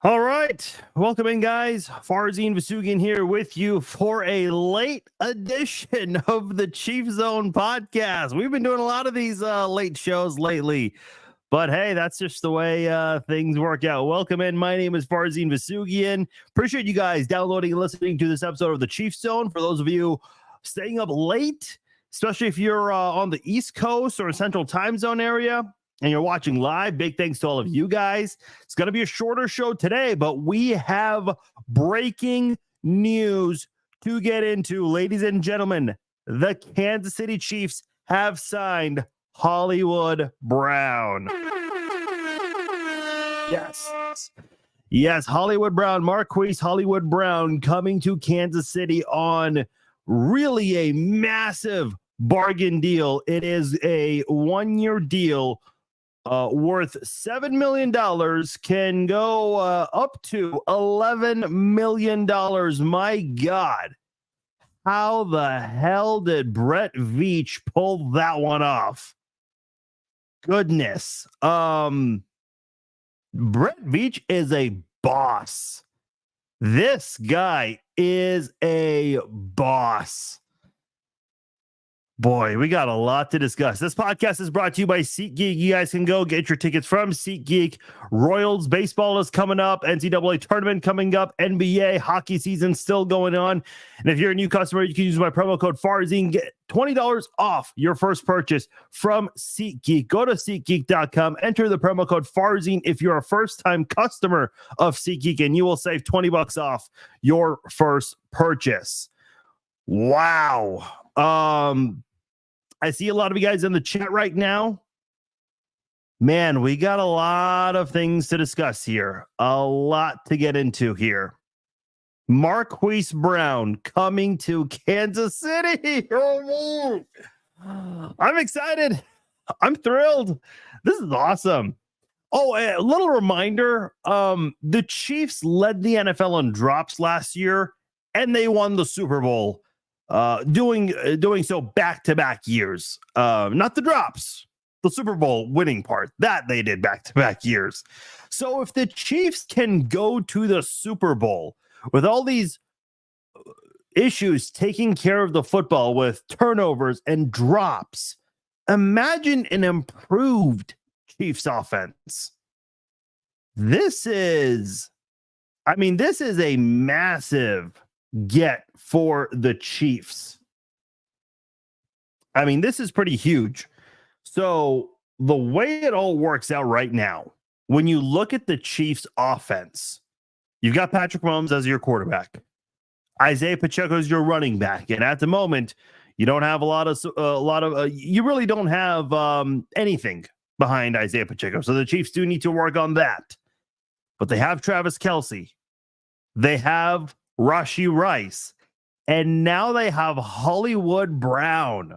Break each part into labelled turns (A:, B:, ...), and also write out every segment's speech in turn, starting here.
A: All right. Welcome in, guys. Farzin Vasugian here with you for a late edition of the Chief Zone podcast. We've been doing a lot of these late shows lately, but hey, that's just the way things work out. Welcome in. My name is Farzin Vasugian. Appreciate you guys downloading and listening to this episode of the Chief Zone. For those of you staying up late, especially if you're on the East Coast or Central Time Zone area, and you're watching live, big thanks to all of you guys. It's going to be a shorter show today, but we have breaking news to get into. Ladies and gentlemen, the Kansas City Chiefs have signed Hollywood Brown. Yes, Hollywood Brown, Marquise Hollywood Brown coming to Kansas City on really a massive bargain deal. It is a one-year deal worth $7 million, can go up to $11 million. My God, how the hell did Brett Veach pull that one off? Goodness. Brett Veach is a boss. This guy is a boss. Boy, we got a lot to discuss. This podcast is brought to you by SeatGeek. You guys can go get your tickets from SeatGeek. Royals baseball is coming up. NCAA tournament coming up. NBA hockey season still going on. And if you're a new customer, you can use my promo code Farzin. Get $20 off your first purchase from SeatGeek. Go to SeatGeek.com. Enter the promo code Farzin if you're a first-time customer of SeatGeek, and you will save $20 off your first purchase. Wow. I see a lot of you guys in the chat right now. Man, we got a lot of things to discuss here. A lot to get into here. Marquise Brown coming to Kansas City. I'm excited. I'm thrilled. This is awesome. Oh, a little reminder. The Chiefs led the NFL in drops last year, and they won the Super Bowl. Doing so back-to-back years. Not the drops, the Super Bowl winning part. That they did back-to-back years. So if the Chiefs can go to the Super Bowl with all these issues taking care of the football with turnovers and drops, imagine an improved Chiefs offense. This is a massive get for the Chiefs. I mean, this is pretty huge. So the way it all works out right now, when you look at the Chiefs offense, you've got Patrick Mahomes as your quarterback. Isaiah Pacheco is your running back. And at the moment, you don't have you really don't have anything behind Isaiah Pacheco. So the Chiefs do need to work on that. But they have Travis Kelce. They have Rashee Rice, and now they have Hollywood Brown.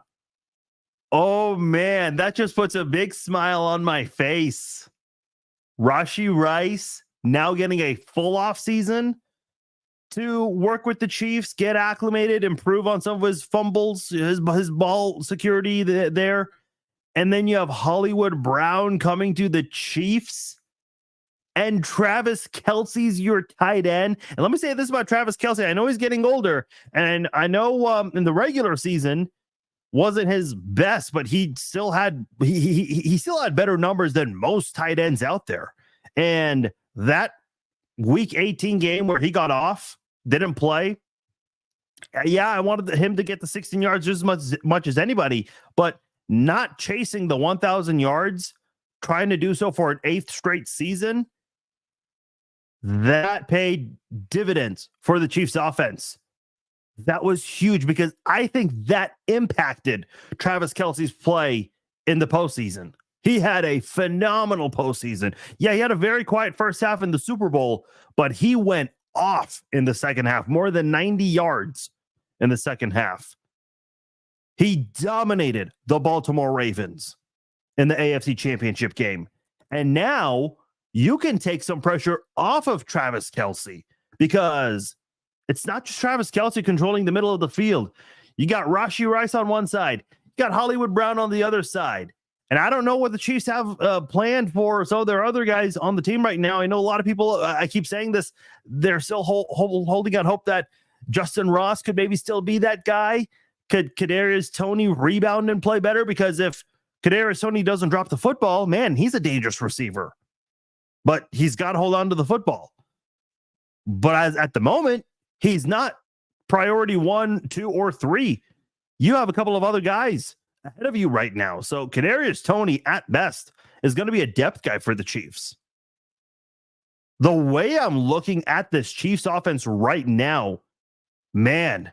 A: Oh man, that just puts a big smile on my face. Rashee Rice now getting a full off season to work with the Chiefs, get acclimated, improve on some of his fumbles, his ball security there. And then you have Hollywood Brown coming to the Chiefs. And Travis Kelce's your tight end. And let me say this about Travis Kelce. I know he's getting older, and I know in the regular season wasn't his best, but he still had he still had better numbers than most tight ends out there. And that week 18 game where he got off, didn't play. Yeah, I wanted him to get the 16 yards just as much as anybody, but not chasing the 1,000 yards, trying to do so for an 8th straight season. That paid dividends for the Chiefs offense. That was huge because I think that impacted Travis Kelce's play in the postseason. He had a phenomenal postseason. Yeah, he had a very quiet first half in the Super Bowl, but he went off in the second half, more than 90 yards in the second half. He dominated the Baltimore Ravens in the AFC Championship game. And now you can take some pressure off of Travis Kelce because it's not just Travis Kelce controlling the middle of the field. You got Rashee Rice on one side. You got Hollywood Brown on the other side. And I don't know what the Chiefs have planned for. So there are other guys on the team right now. I know a lot of people, I keep saying this, they're still holding out hope that Justin Ross could maybe still be that guy. Could Kadarius Toney rebound and play better? Because if Kadarius Toney doesn't drop the football, man, he's a dangerous receiver. But he's got to hold on to the football. But at the moment, he's not priority 1, 2, or 3. You have a couple of other guys ahead of you right now. So Kadarius Toney, at best, is going to be a depth guy for the Chiefs. The way I'm looking at this Chiefs offense right now, man,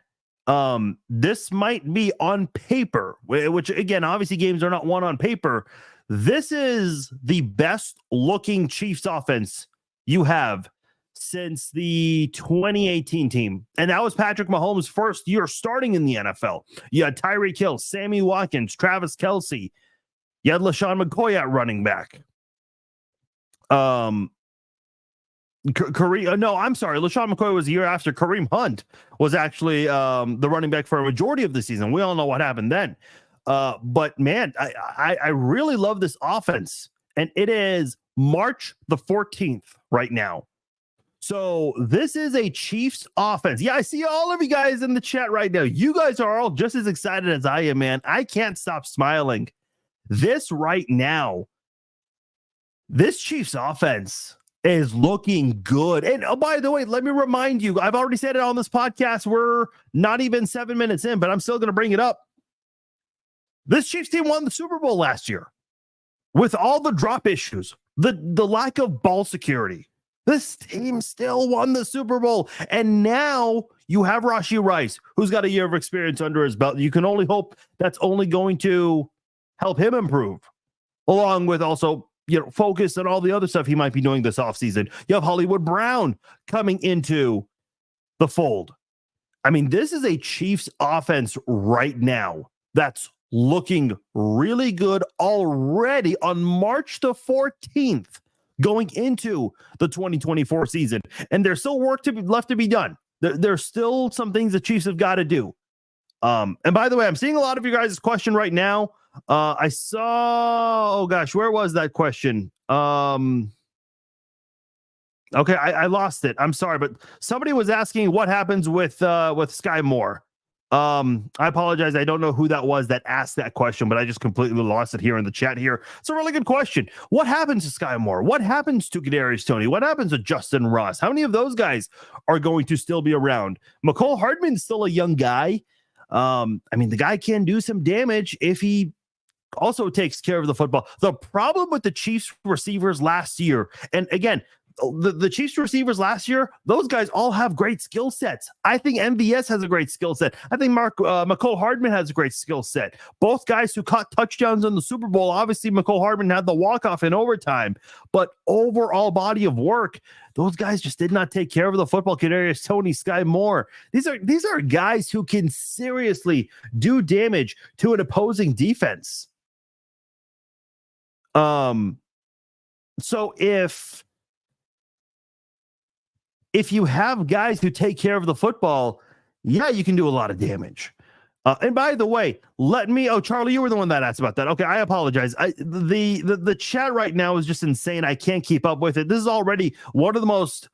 A: this might be on paper, which again, obviously games are not won on paper. This is the best looking Chiefs offense you have since the 2018 team. And that was Patrick Mahomes' first year starting in the NFL. You had Tyreek Hill, Sammy Watkins, Travis Kelce. You had LaShawn McCoy at running back. LaShawn McCoy was a year after. Kareem Hunt was actually the running back for a majority of the season. We all know what happened then. But man, I really love this offense. And it is March the 14th right now. So this is a Chiefs offense. Yeah, I see all of you guys in the chat right now. You guys are all just as excited as I am, man. I can't stop smiling. This right now, this Chiefs offense is looking good. And oh, by the way, let me remind you, I've already said it on this podcast. We're not even 7 minutes in, but I'm still going to bring it up. This Chiefs team won the Super Bowl last year with all the drop issues, the lack of ball security. This team still won the Super Bowl. And now you have Rashee Rice, who's got a year of experience under his belt. You can only hope that's only going to help him improve, along with also, focus on all the other stuff he might be doing this offseason. You have Hollywood Brown coming into the fold. I mean, this is a Chiefs offense right now that's looking really good already on March the 14th. Going into the 2024 season. And there's still work left to be done. There's still some things the Chiefs have got to do. And by the way, I'm seeing a lot of you guys' question right now. I saw, where was that question? Okay, I lost it. I'm sorry, but somebody was asking what happens with Sky Moore. I apologize. I don't know who that was that asked that question, but I just completely lost it here in the chat here. It's a really good question. What happens to Sky Moore? What happens to Kadarius Toney? What happens to Justin Ross? How many of those guys are going to still be around? Mecole Hardman's still a young guy. The guy can do some damage if he also takes care of the football. The problem with the Chiefs receivers last year, and again, the Chiefs receivers last year, those guys all have great skill sets. I think MVS has a great skill set. I think Mecole Hardman has a great skill set. Both guys who caught touchdowns in the Super Bowl. Obviously, Mecole Hardman had the walk-off in overtime, but overall body of work, those guys just did not take care of the football. Kadarius Toney, Sky Moore. These are guys who can seriously do damage to an opposing defense. So if you have guys who take care of the football, yeah, you can do a lot of damage. And by the way, Charlie, you were the one that asked about that. Okay, I apologize. The chat right now is just insane. I can't keep up with it. This is already one of the most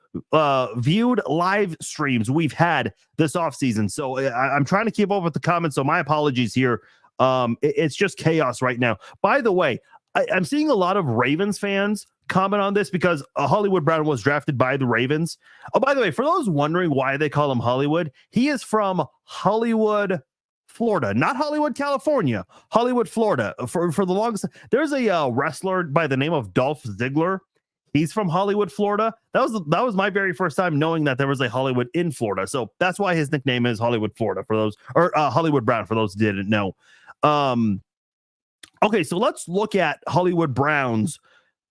A: viewed live streams we've had this offseason. So I'm trying to keep up with the comments. So my apologies here. It's just chaos right now. By the way, I'm seeing a lot of Ravens fans comment on this because Hollywood Brown was drafted by the Ravens. Oh, by the way, for those wondering why they call him Hollywood, he is from Hollywood, Florida, not Hollywood, California, Hollywood, Florida. For the longest, there's a wrestler by the name of Dolph Ziggler. He's from Hollywood, Florida. That was my very first time knowing that there was a Hollywood in Florida. So that's why his nickname is Hollywood, Florida, for those, or Hollywood Brown, for those who didn't know. Okay, so let's look at Hollywood Brown's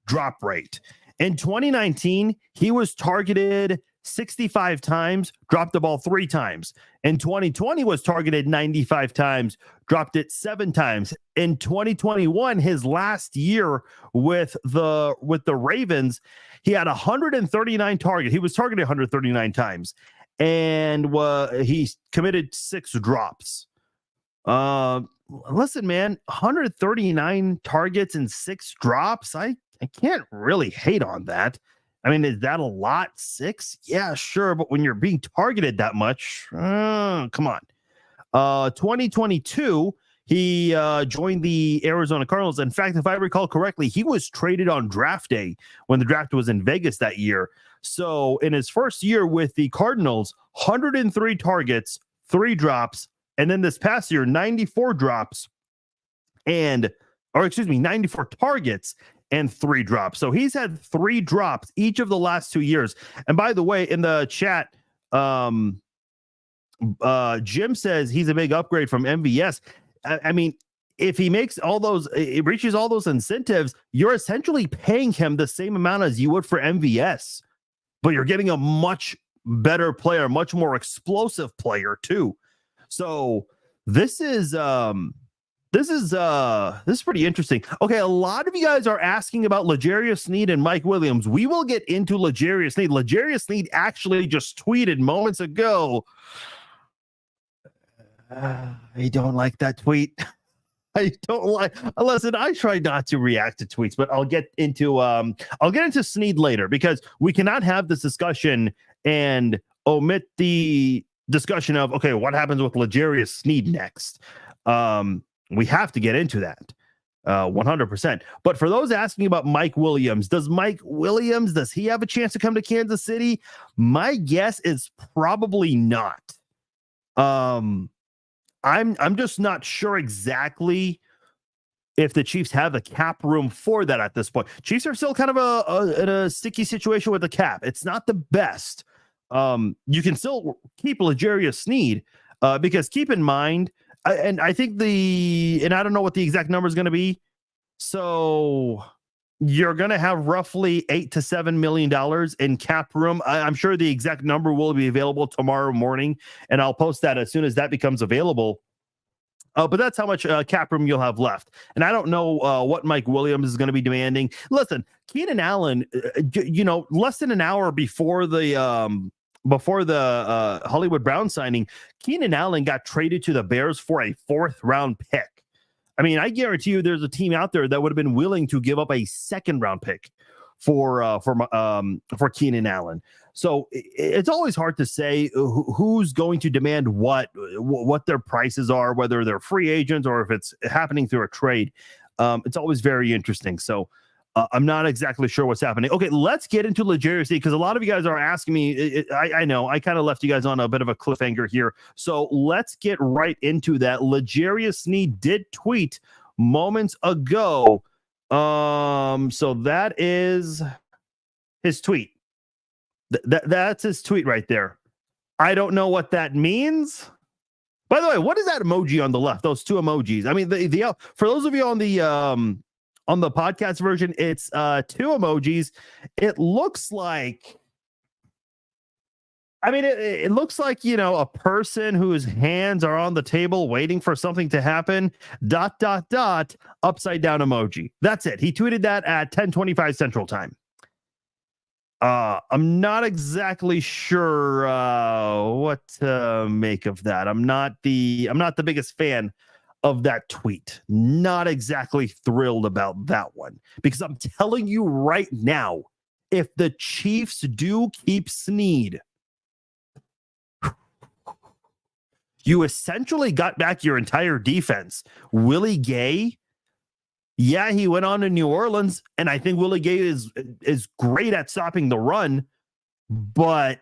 A: drop rate. In 2019, he was targeted 65 times, dropped the ball 3 times. In 2020, was targeted 95 times, dropped it 7 times. In 2021, his last year with the Ravens, he had 139 targets. He was targeted 139 times, and he committed 6 drops. Uh, Listen, man, 139 targets and 6 drops. I can't really hate on that. I mean, is that a lot? 6? Yeah, sure. But when you're being targeted that much, come on. 2022, he joined the Arizona Cardinals. In fact, if I recall correctly, he was traded on draft day when the draft was in Vegas that year. So in his first year with the Cardinals, 103 targets, 3 drops, and then this past year, 94 drops or excuse me, 94 targets and 3 drops. So he's had 3 drops each of the last 2 years. And by the way, in the chat, Jim says he's a big upgrade from MVS. I mean, if he makes all those, it reaches all those incentives, you're essentially paying him the same amount as you would for MVS, but you're getting a much better player, much more explosive player too. So this is pretty interesting. Okay, a lot of you guys are asking about L'Jarius Sneed and Mike Williams. We will get into L'Jarius Sneed. L'Jarius Sneed actually just tweeted moments ago. I don't like that tweet. I don't like. Listen, I try not to react to tweets, but I'll get into Sneed later because we cannot have this discussion and omit the discussion of okay, what happens with L'Jarius Sneed next. We have to get into that 100%. But for those asking about Mike Williams, does he have a chance to come to Kansas City? My guess is probably not. I'm just not sure exactly if the Chiefs have the cap room for that at this point. Chiefs are still kind of in a sticky situation with the cap. It's not the best. You can still keep L'Jarius Sneed because keep in mind, and I think I don't know what the exact number is going to be. So you're going to have roughly $8 to $7 million in cap room. I'm sure the exact number will be available tomorrow morning, and I'll post that as soon as that becomes available. But that's how much cap room you'll have left. And I don't know what Mike Williams is going to be demanding. Listen, Keenan Allen, less than an hour before the Hollywood Brown signing, Keenan Allen got traded to the Bears for a 4th round pick. I mean, I guarantee you there's a team out there that would have been willing to give up a 2nd round pick for Keenan Allen. So it's always hard to say who's going to demand what their prices are, whether they're free agents or if it's happening through a trade. It's always very interesting. So I'm not exactly sure what's happening. Okay, let's get into L'Jarius Sneed because a lot of you guys are asking me. I know I kind of left you guys on a bit of a cliffhanger here. So let's get right into that. L'Jarius Sneed did tweet moments ago. So that is his tweet. That's his tweet right there. I don't know what that means. By the way, what is that emoji on the left? Those 2 emojis. I mean, the for those of you on the podcast version, it's 2 emojis. It looks like, I mean, it looks like, a person whose hands are on the table waiting for something to happen, ... upside down emoji. That's it. He tweeted that at 10:25 Central Time. I'm not exactly sure what to make of that. I'm not the biggest fan of that tweet. Not exactly thrilled about that one because I'm telling you right now, if the Chiefs do keep Sneed, you essentially got back your entire defense. Willie Gay, yeah, he went on to New Orleans, and I think Willie Gay is great at stopping the run, but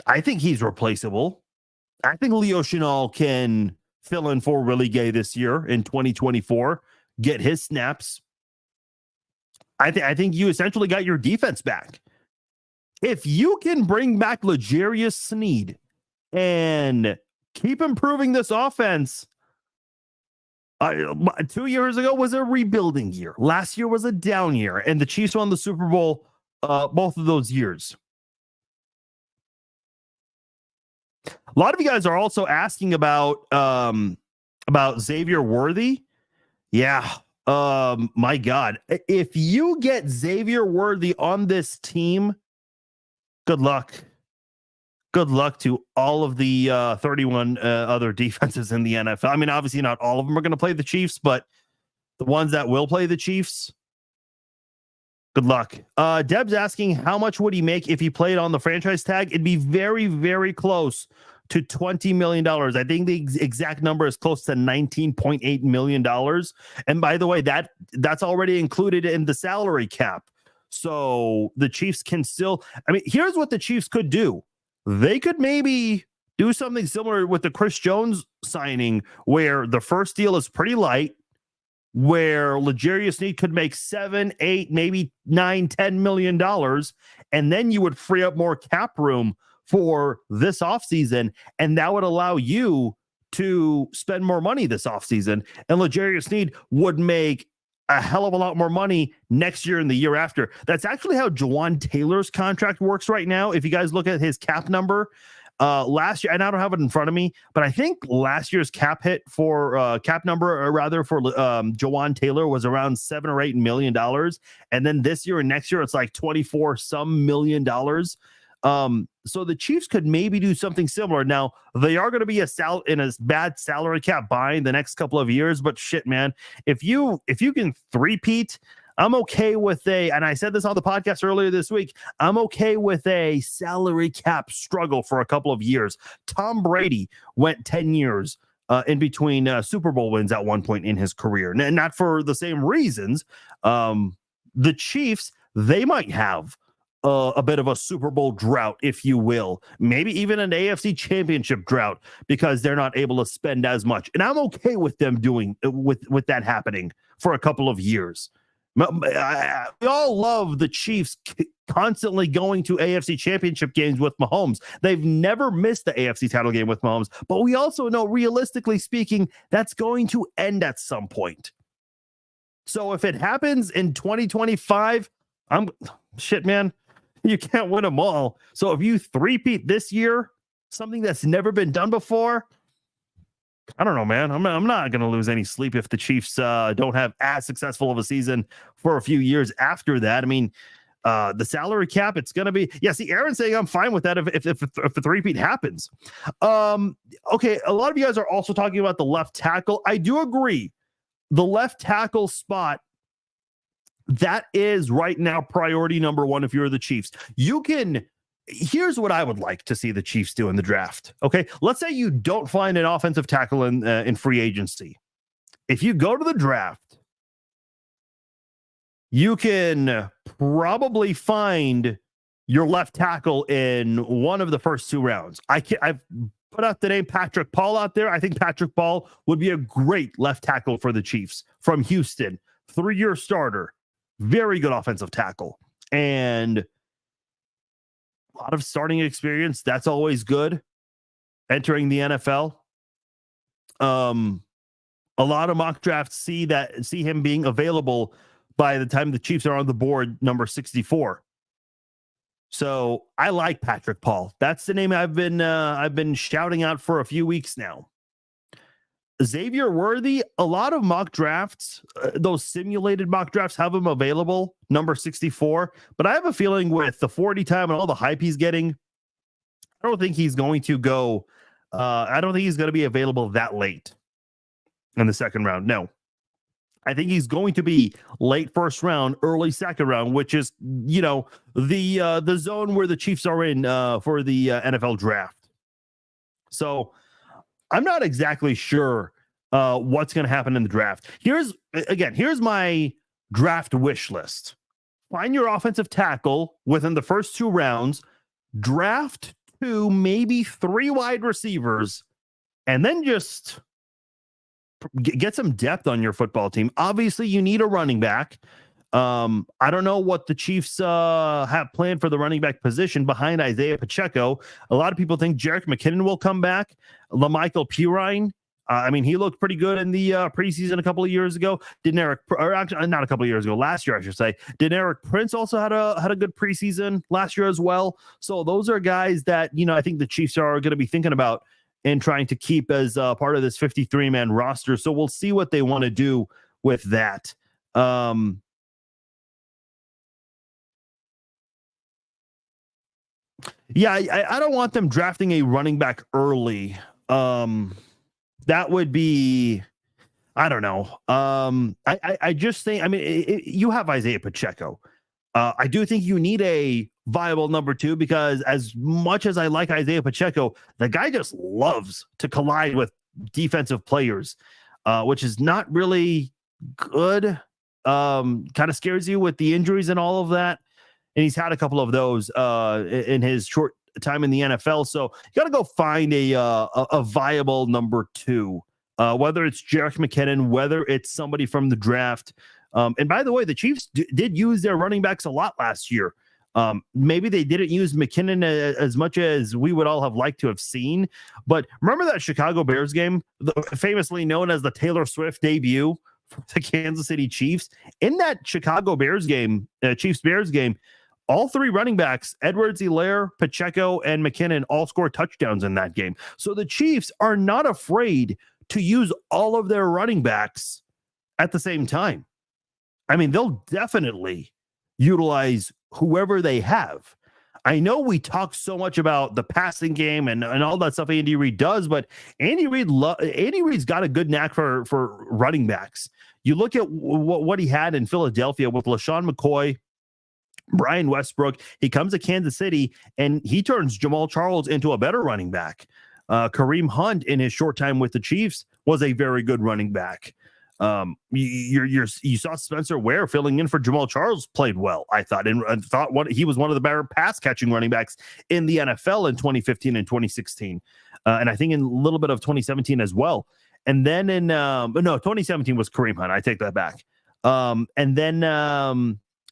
A: I think he's replaceable. I think Leo Chenal can fill in for Willie Gay this year in 2024, get his snaps. I think you essentially got your defense back. If you can bring back L'Jarius Sneed and keep improving this offense, 2 years ago was a rebuilding year. Last year was a down year, and the Chiefs won the Super Bowl both of those years. A lot of you guys are also asking about Xavier Worthy. Yeah, my God. If you get Xavier Worthy on this team, good luck. good luck to all of the 31 other defenses in the NFL. I mean, obviously not all of them are going to play the Chiefs, but the ones that will play the Chiefs, good luck. Deb's asking, how much would he make if he played on the franchise tag? It'd be very, very close to $20 million. I think the exact number is close to $19.8 million. And by the way, that's already included in the salary cap. So the Chiefs can still, I mean, here's what the Chiefs could do. They could maybe do something similar with the Chris Jones signing, where the first deal is pretty light, where L'Jarius Sneed could make 7, 8, maybe 9, $10 million. And then you would free up more cap room for this offseason. And that would allow you to spend more money this offseason. And L'Jarius Sneed would make a hell of a lot more money next year and the year after. That's actually how Jawan Taylor's contract works right now. If you guys look at his cap number, last year, and I don't have it in front of me, but I think last year's cap hit for cap number, or rather for Jawan Taylor, was around $7 or $8 million. And then this year and next year, it's like 24 some million dollars. So the Chiefs could maybe do something similar. Now, they are going to be in a bad salary cap bind the next couple of years, but shit, man, if you can three-peat, I'm okay with and I said this on the podcast earlier this week, I'm okay with a salary cap struggle for a couple of years. Tom Brady went 10 years in between Super Bowl wins at one point in his career. Not for the same reasons. The Chiefs, they might have a bit of a Super Bowl drought, if you will, maybe even an AFC championship drought, because they're not able to spend as much. And I'm okay with them doing with that happening for a couple of years. We all love the Chiefs constantly going to AFC championship games with Mahomes. They've never missed the AFC title game with Mahomes, but we also know, realistically speaking, that's going to end at some point. So if it happens in 2025, shit, man, you can't win them all. So if you three-peat this year, something that's never been done before, I don't know, man. I'm not going to lose any sleep if the Chiefs don't have as successful of a season for a few years after that. I mean, the salary cap, it's going to be, yeah, see, Aaron's saying I'm fine with that if the three-peat happens. Okay, a lot of you guys are also talking about the left tackle. I do agree. The left tackle spot, that is right now priority number one if you're the Chiefs. Here's what I would like to see the Chiefs do in the draft. Okay, let's say you don't find an offensive tackle in free agency. If you go to the draft, you can probably find your left tackle in one of the first 2 rounds. I've put out the name Patrick Paul out there. I think Patrick Paul would be a great left tackle for the Chiefs from Houston. 3-year starter, very good offensive tackle, and a lot of starting experience. That's always good entering the NFL. A lot of mock drafts see him being available by the time the Chiefs are on the board, number 64. So I like Patrick Paul. That's the name I've been shouting out for a few weeks now. Xavier Worthy, a lot of mock drafts, those simulated mock drafts, have him available, number 64. But I have a feeling with the 40 time and all the hype he's getting, I don't think he's going to go. I don't think he's going to be available that late in the second round. No, I think he's going to be late first round, early second round, which is, the zone where the Chiefs are in for the NFL draft. So I'm not exactly sure what's going to happen in the draft. Here's my draft wish list. Find your offensive tackle within the first 2 rounds, draft 2, maybe 3 wide receivers, and then just get some depth on your football team. Obviously, you need a running back. I don't know what the Chiefs have planned for the running back position behind Isaiah Pacheco. A lot of people think Jerick McKinnon will come back. LaMichael Pirine, he looked pretty good in the preseason a couple of years ago. Not a couple of years ago, last year, I should say. Deneric Prince also had a good preseason last year as well. So those are guys that, I think the Chiefs are going to be thinking about and trying to keep as part of this 53-man roster. So we'll see what they want to do with that. Yeah, I don't want them drafting a running back early. That would be, I don't know. I just think, I mean, you have Isaiah Pacheco. I do think you need a viable number two because as much as I like Isaiah Pacheco, the guy just loves to collide with defensive players, which is not really good. Kind of scares you with the injuries and all of that. And he's had a couple of those in his short time in the NFL. So you got to go find a viable number two, whether it's Jerick McKinnon, whether it's somebody from the draft. And by the way, the Chiefs did use their running backs a lot last year. Maybe they didn't use McKinnon as much as we would all have liked to have seen. But remember that Chicago Bears game, famously known as the Taylor Swift debut for the Kansas City Chiefs? In that Chicago Bears game, Chiefs-Bears game, all three running backs, Edwards-Helaire, Pacheco, and McKinnon, all scored touchdowns in that game. So the Chiefs are not afraid to use all of their running backs at the same time. I mean, they'll definitely utilize whoever they have. I know we talk so much about the passing game and all that stuff Andy Reid does, but Andy Reid's got a good knack for running backs. You look at what he had in Philadelphia with LaShawn McCoy, Brian Westbrook. He comes to Kansas City and he turns Jamaal Charles into a better running back. Kareem Hunt in his short time with the Chiefs was a very good running back. You saw Spencer Ware filling in for Jamaal Charles played well, I thought, and thought he was one of the better pass catching running backs in the NFL in 2015 and 2016, and I think in a little bit of 2017 as well. And then 2017 was Kareem Hunt. I take that back. And then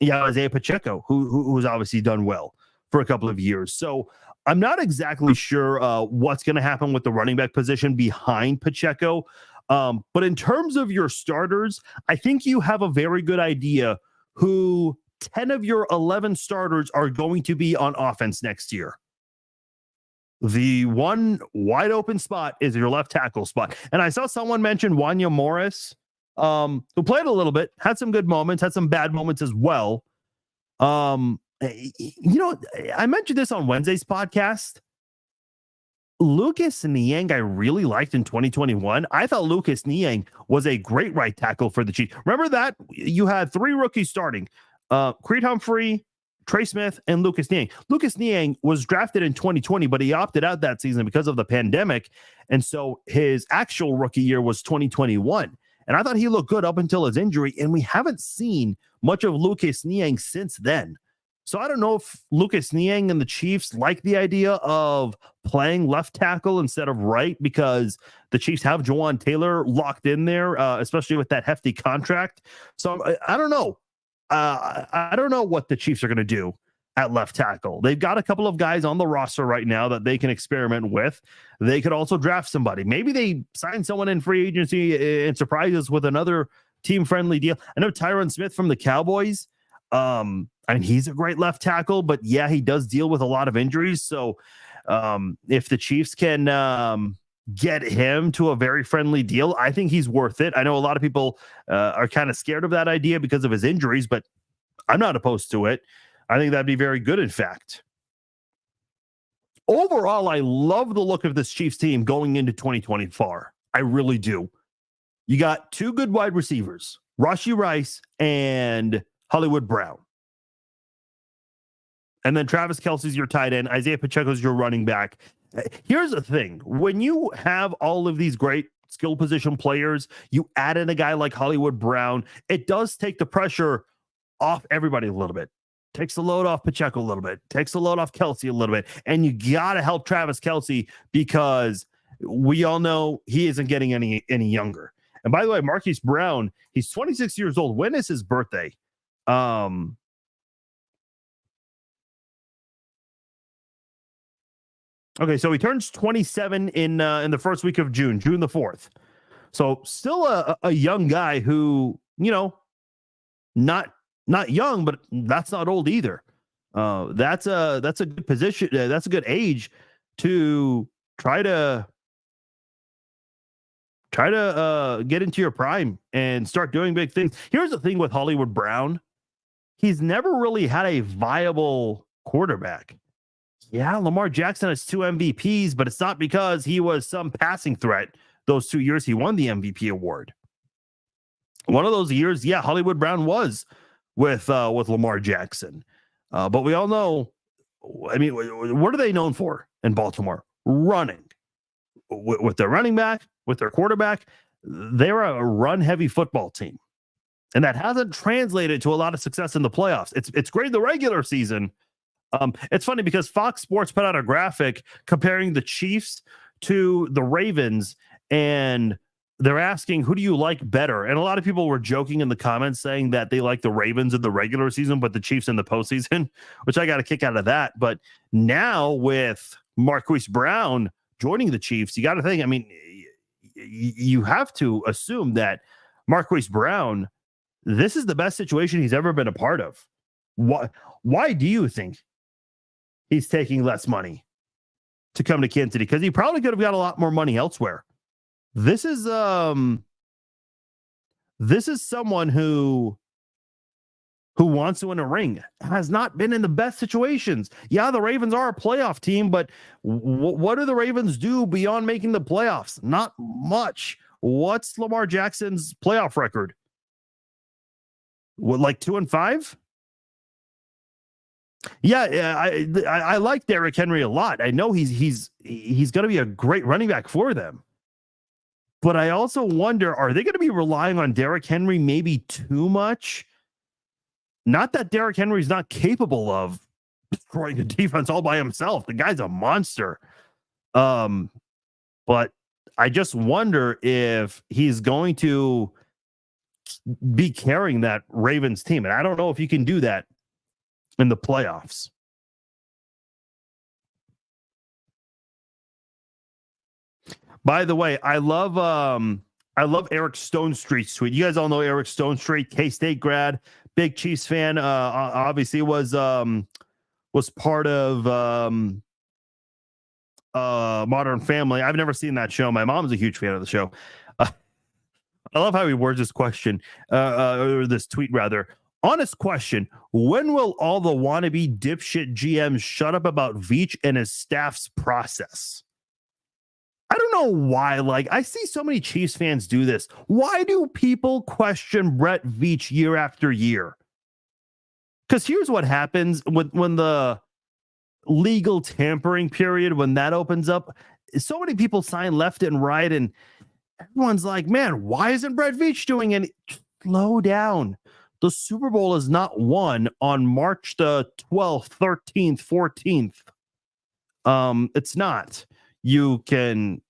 A: Isaiah Pacheco, who's obviously done well for a couple of years. So I'm not exactly sure what's going to happen with the running back position behind Pacheco. But in terms of your starters, I think you have a very good idea who 10 of your 11 starters are going to be on offense next year. The one wide open spot is your left tackle spot. And I saw someone mention Wanya Morris, who played a little bit, had some good moments, had some bad moments as well. I mentioned this on Wednesday's podcast. Lucas Niang, I really liked in 2021. I thought Lucas Niang was a great right tackle for the Chiefs. Remember that? You had three rookies starting. Creed Humphrey, Trey Smith, and Lucas Niang. Lucas Niang was drafted in 2020, but he opted out that season because of the pandemic. And so his actual rookie year was 2021. And I thought he looked good up until his injury. And we haven't seen much of Lucas Niang since then. So I don't know if Lucas Niang and the Chiefs like the idea of playing left tackle instead of right, because the Chiefs have Jawan Taylor locked in there, especially with that hefty contract. So I don't know. I don't know what the Chiefs are going to do at left tackle. They've got a couple of guys on the roster right now that they can experiment with. They could also draft somebody. Maybe they sign someone in free agency and surprise us with another team-friendly deal. I know Tyron Smith from the Cowboys. He's a great left tackle, but yeah, he does deal with a lot of injuries. So if the Chiefs can get him to a very friendly deal, I think he's worth it. I know a lot of people are kind of scared of that idea because of his injuries, but I'm not opposed to it. I think that'd be very good, in fact. Overall, I love the look of this Chiefs team going into 2024. I really do. You got two good wide receivers, Rashee Rice and Hollywood Brown. And then Travis Kelce's your tight end. Isaiah Pacheco's your running back. Here's the thing. When you have all of these great skill position players, you add in a guy like Hollywood Brown, it does take the pressure off everybody a little bit. Takes the load off Pacheco a little bit. Takes the load off Kelce a little bit. And you got to help Travis Kelce because we all know he isn't getting any younger. And by the way, Marquise Brown, he's 26 years old. When is his birthday? Okay, so he turns 27 in the first week of June the 4th. So still a young guy who, not young, but that's not old either. That's a good position. That's a good age to try to get into your prime and start doing big things. Here's the thing with Hollywood Brown. He's never really had a viable quarterback. Yeah, Lamar Jackson has 2 MVPs, but it's not because he was some passing threat those 2 years he won the MVP award. One of those years, yeah, Hollywood Brown was with Lamar Jackson. But we all know, I mean, what are they known for in Baltimore? Running. With their running back, with their quarterback, they're a run-heavy football team. And that hasn't translated to a lot of success in the playoffs. It's great in the regular season. It's funny because Fox Sports put out a graphic comparing the Chiefs to the Ravens, and they're asking, who do you like better? And a lot of people were joking in the comments saying that they like the Ravens in the regular season, but the Chiefs in the postseason, which I got a kick out of that. But now with Marquise Brown joining the Chiefs, you got to think, I mean, you have to assume that Marquise Brown, this is the best situation he's ever been a part of. Why do you think he's taking less money to come to Kansas City? Because he probably could have got a lot more money elsewhere. This is someone who wants to win a ring, has not been in the best situations. Yeah, the Ravens are a playoff team, but what do the Ravens do beyond making the playoffs? Not much. What's Lamar Jackson's playoff record? What, like 2-5? Yeah, I like Derrick Henry a lot. I know he's going to be a great running back for them. But I also wonder, are they going to be relying on Derrick Henry maybe too much? Not that Derrick Henry's not capable of destroying a defense all by himself. The guy's a monster. But I just wonder if he's going to be carrying that Ravens team. And I don't know if you can do that in the playoffs. By the way, I love Eric Stonestreet's tweet. You guys all know Eric Stonestreet, K-State grad, big Chiefs fan. Obviously was part of Modern Family. I've never seen that show. My mom's a huge fan of the show. I love how he words this question, or this tweet rather. Honest question: when will all the wannabe dipshit GMs shut up about Veach and his staff's process? I don't know why. Like, I see so many Chiefs fans do this. Why do people question Brett Veach year after year? Because here's what happens when the legal tampering period, when that opens up, so many people sign left and right, and everyone's like, man, why isn't Brett Veach doing it? Slow down. The Super Bowl is not won on March the 12th, 13th, 14th. It's not. You can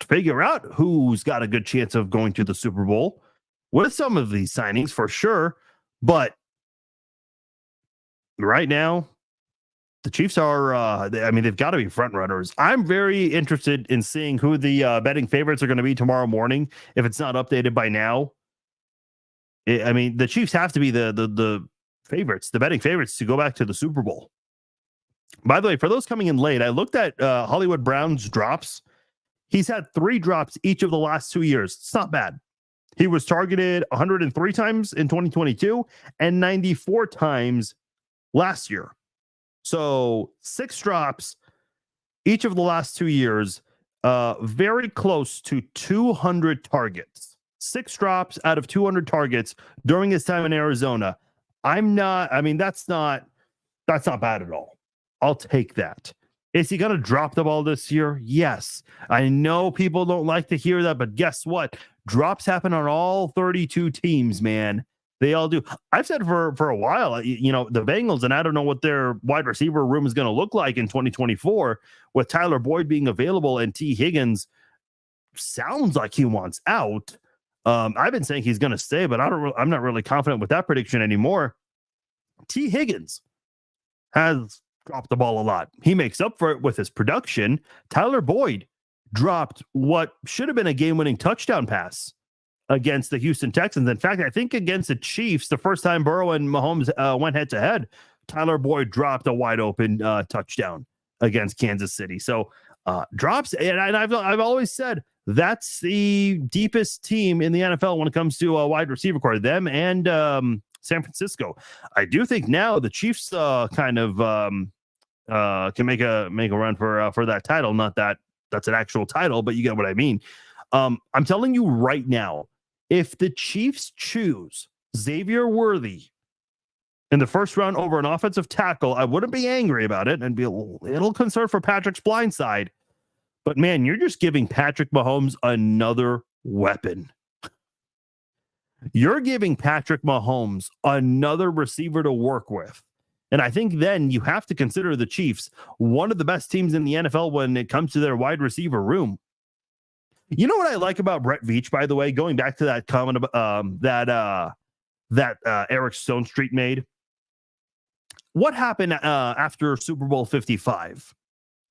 A: figure out who's got a good chance of going to the Super Bowl with some of these signings for sure. But right now, the Chiefs are, they've got to be front runners. I'm very interested in seeing who the betting favorites are going to be tomorrow morning. If it's not updated by now, the Chiefs have to be the favorites, the betting favorites to go back to the Super Bowl. By the way, for those coming in late, I looked at Hollywood Brown's drops. He's had 3 drops each of the last 2 years. It's not bad. He was targeted 103 times in 2022 and 94 times last year. So 6 drops each of the last 2 years, very close to 200 targets. 6 drops out of 200 targets during his time in Arizona. That's not bad at all. I'll take that. Is he going to drop the ball this year? Yes. I know people don't like to hear that, but guess what? Drops happen on all 32 teams, man. They all do. I've said for a while, the Bengals, and I don't know what their wide receiver room is going to look like in 2024 with Tyler Boyd being available and T. Higgins sounds like he wants out. I've been saying he's going to stay, but I'm not really confident with that prediction anymore. T. Higgins has dropped the ball a lot. He makes up for it with his production. Tyler Boyd dropped what should have been a game-winning touchdown pass against the Houston Texans. In fact, I think against the Chiefs, the first time Burrow and Mahomes went head-to-head, Tyler Boyd dropped a wide-open touchdown against Kansas City. So drops, and I've always said that's the deepest team in the NFL when it comes to a wide receiver core, them and San Francisco. I do think now the Chiefs kind of can make a run for that title. Not that that's an actual title, but you get what I mean. I'm telling you right now, if the Chiefs choose Xavier Worthy in the first round over an offensive tackle, I wouldn't be angry about it and be a little concerned for Patrick's blind side. But man, you're just giving Patrick Mahomes another weapon. You're giving Patrick Mahomes another receiver to work with. And I think then you have to consider the Chiefs one of the best teams in the NFL when it comes to their wide receiver room. You know what I like about Brett Veach, by the way, going back to that comment that Eric Stonestreet made. What happened after Super Bowl 55?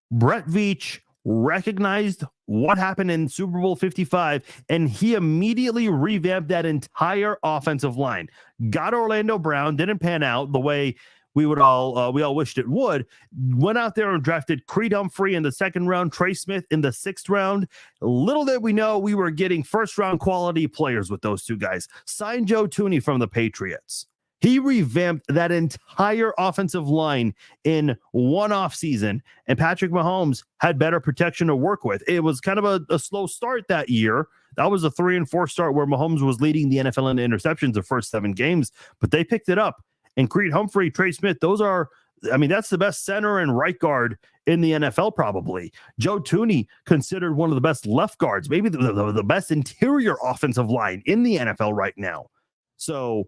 A: Brett Veach recognized what happened in Super Bowl 55, and he immediately revamped that entire offensive line. Got Orlando Brown, didn't pan out the way we all wished it would. Went out there and drafted Creed Humphrey in the second round, Trey Smith in the sixth round. Little did we know we were getting first round quality players with those two guys. Signed Joe Thuney from the Patriots. He revamped that entire offensive line in one off season, and Patrick Mahomes had better protection to work with. It was kind of a slow start that year. That was a 3-4 start where Mahomes was leading the NFL in interceptions the first 7 games, but they picked it up. And Creed Humphrey, Trey Smith, that's the best center and right guard in the NFL probably. Joe Thuney, considered one of the best left guards, maybe the best interior offensive line in the NFL right now. So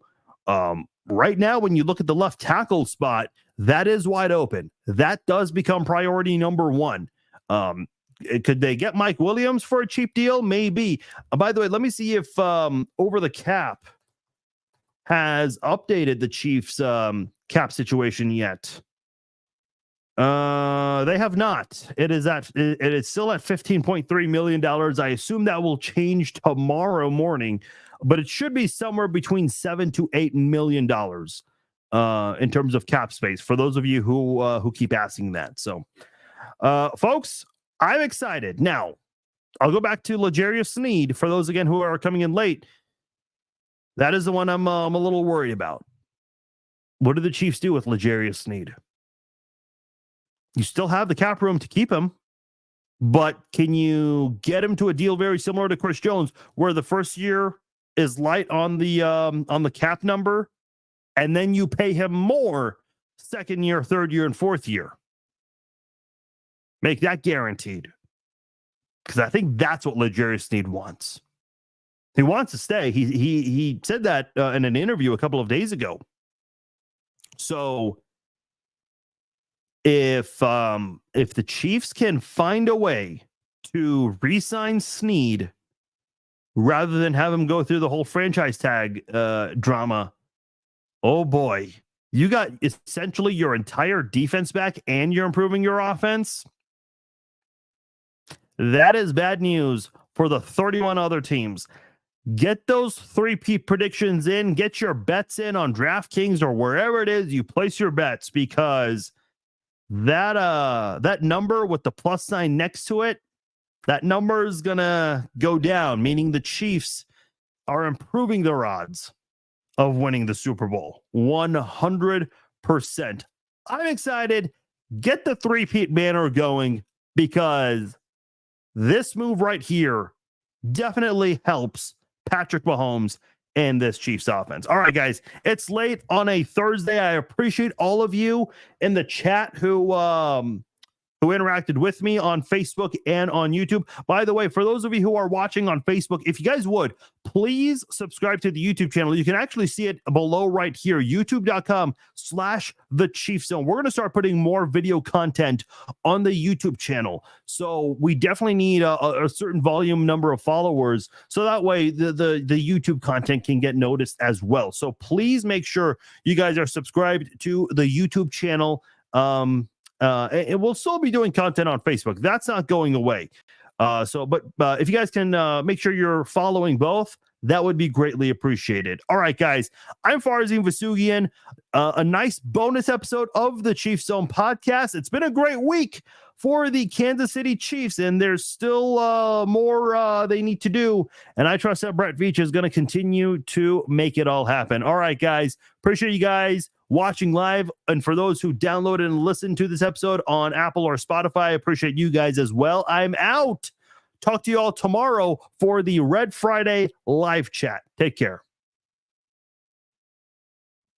A: right now, when you look at the left tackle spot, that is wide open. That does become priority number 1. Could they get Mike Williams for a cheap deal? Maybe. By the way, let me see if Over the Cap has updated the Chiefs cap situation yet. They have not. It is still at $15.3 million. I assume that will change tomorrow morning, but it should be somewhere between $7 to $8 million in terms of cap space, for those of you who keep asking that. So, folks, I'm excited. Now, I'll go back to L'Jarius Sneed for those, again, who are coming in late. That is the one I'm a little worried about. What do the Chiefs do with L'Jarius Sneed? You still have the cap room to keep him, but can you get him to a deal very similar to Chris Jones, where the first year is light on the cap number, and then you pay him more second year, third year, and fourth year? Make that guaranteed, because I think that's what L'Jarius Sneed wants. He wants to stay. He said that in an interview a couple of days ago. So if the Chiefs can find a way to re-sign Sneed rather than have him go through the whole franchise tag drama, oh boy, you got essentially your entire defense back and you're improving your offense. That is bad news for the 31 other teams. Get those 3P predictions in. Get your bets in on DraftKings or wherever it is you place your bets, because that number with the plus sign next to it, that number is gonna go down, meaning the Chiefs are improving their odds of winning the Super Bowl 100%. I'm excited. Get the 3P banner going, because this move right here definitely helps Patrick Mahomes and this Chiefs offense. All right, guys, it's late on a Thursday. I appreciate all of you in the chat who interacted with me on Facebook and on YouTube. By the way, for those of you who are watching on Facebook, if you guys would, please subscribe to the YouTube channel. You can actually see it below right here, youtube.com/The Chiefs Zone. We're going to start putting more video content on the YouTube channel. So we definitely need a certain volume number of followers, so that way the YouTube content can get noticed as well. So please make sure you guys are subscribed to the YouTube channel. And we'll still be doing content on Facebook. That's not going away. But if you guys can make sure you're following both, that would be greatly appreciated. All right, guys, I'm Farzin Vousoughian. A nice bonus episode of the Chiefs Zone podcast. It's been a great week for the Kansas City Chiefs, and there's still more they need to do. And I trust that Brett Veach is going to continue to make it all happen. All right, guys, appreciate you guys watching live. And for those who downloaded and listened to this episode on Apple or Spotify, I appreciate you guys as well. I'm out. Talk to you all tomorrow for the Red Friday live chat. Take care.